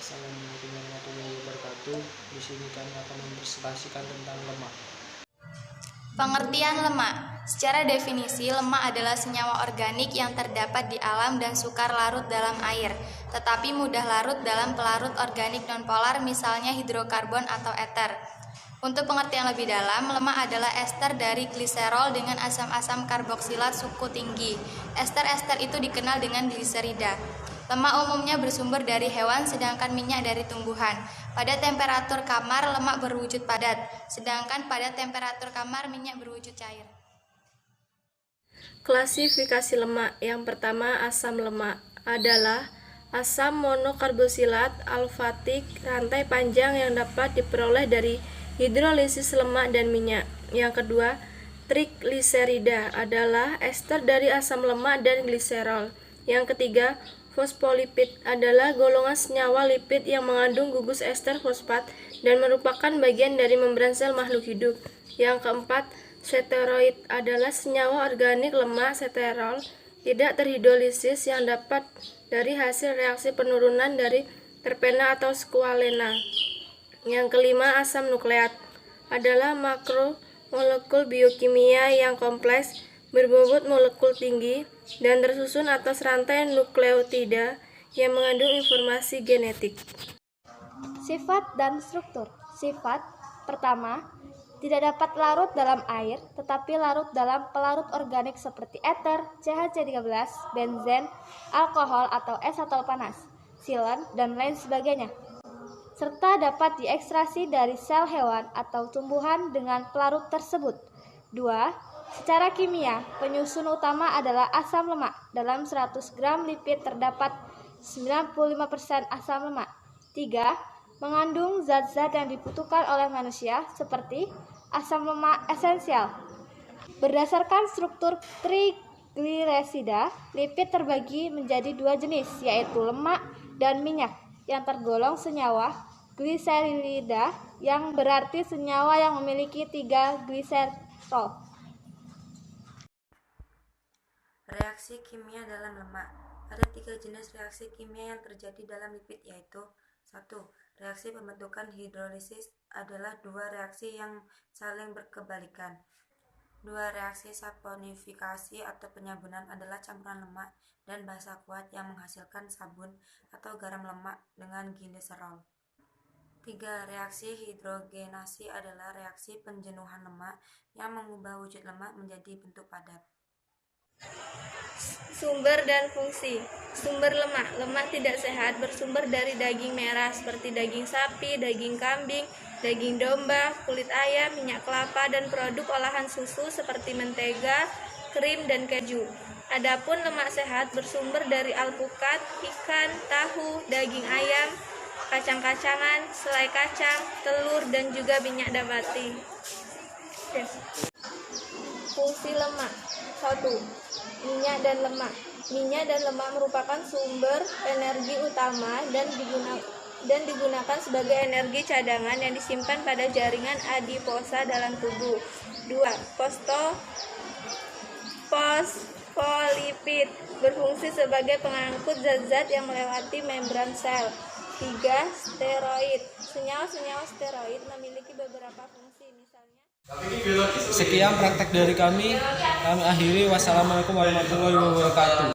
Assalamualaikum warahmatullahi wabarakatuh. Di sini kami akan mempresentasikan tentang lemak. Pengertian lemak. Secara definisi, lemak adalah senyawa organik yang terdapat di alam dan sukar larut dalam air, tetapi mudah larut dalam pelarut organik nonpolar, misalnya hidrokarbon atau eter. Untuk pengertian lebih dalam, lemak adalah ester dari gliserol dengan asam-asam karboksilat suku tinggi. Ester-ester itu dikenal dengan gliserida. Lemak umumnya bersumber dari hewan, sedangkan minyak dari tumbuhan. Pada temperatur kamar, lemak berwujud padat, sedangkan pada temperatur kamar, minyak berwujud cair. Klasifikasi lemak. Yang pertama, asam lemak adalah asam monokarboksilat alfatik rantai panjang yang dapat diperoleh dari hidrolisis lemak dan minyak. Yang kedua, trigliserida adalah ester dari asam lemak dan gliserol. Yang ketiga, fosfolipid adalah golongan senyawa lipid yang mengandung gugus ester fosfat dan merupakan bagian dari membran sel makhluk hidup. Yang keempat, steroid adalah senyawa organik lemak sterol tidak terhidrolisis yang dapat dari hasil reaksi penurunan dari terpena atau squalena. Yang kelima, asam nukleat adalah makromolekul biokimia yang kompleks, berbobot molekul tinggi, dan tersusun atas rantai nukleotida yang mengandung informasi genetik. Sifat dan struktur. Sifat pertama, tidak dapat larut dalam air, tetapi larut dalam pelarut organik seperti eter, CH3+, benzen, alkohol atau es atau panas, silen, dan lain sebagainya. Serta dapat diekstraksi dari sel hewan atau tumbuhan dengan pelarut tersebut. 2. Secara kimia, penyusun utama adalah asam lemak. Dalam 100 gram lipid terdapat 95% asam lemak. 3. Mengandung zat-zat yang dibutuhkan oleh manusia seperti asam lemak esensial. Berdasarkan struktur trigliserida, lipid terbagi menjadi dua jenis, yaitu lemak dan minyak, yang tergolong senyawa gliserida, yang berarti senyawa yang memiliki 3 gliserol. Reaksi kimia dalam lemak. Ada 3 jenis reaksi kimia yang terjadi dalam lipid, yaitu 1. Reaksi pembentukan hidrolisis adalah 2 reaksi yang saling berkebalikan. 2. Reaksi saponifikasi atau penyabunan adalah campuran lemak dan basa kuat yang menghasilkan sabun atau garam lemak dengan gliserol. 3. Reaksi hidrogenasi adalah reaksi penjenuhan lemak yang mengubah wujud lemak menjadi bentuk padat. Sumber dan fungsi. Sumber lemak. Lemak tidak sehat bersumber dari daging merah seperti daging sapi, daging kambing, daging domba, kulit ayam, minyak kelapa, dan produk olahan susu seperti mentega, krim, dan keju. Adapun lemak sehat bersumber dari alpukat, ikan, tahu, daging ayam, kacang-kacangan, selai kacang, telur, dan juga minyak nabati. Fungsi lemak. 1. Minyak dan lemak. Minyak dan lemak merupakan sumber energi utama dan digunakan sebagai energi cadangan yang disimpan pada jaringan adiposa dalam tubuh. 2. Fosfolipid berfungsi sebagai pengangkut zat-zat yang melewati membran sel. 3. Steroid. Senyawa-senyawa steroid memiliki beberapa fungsi, misalnya. Sekian praktek dari kami akhiri. Wassalamualaikum warahmatullahi wabarakatuh.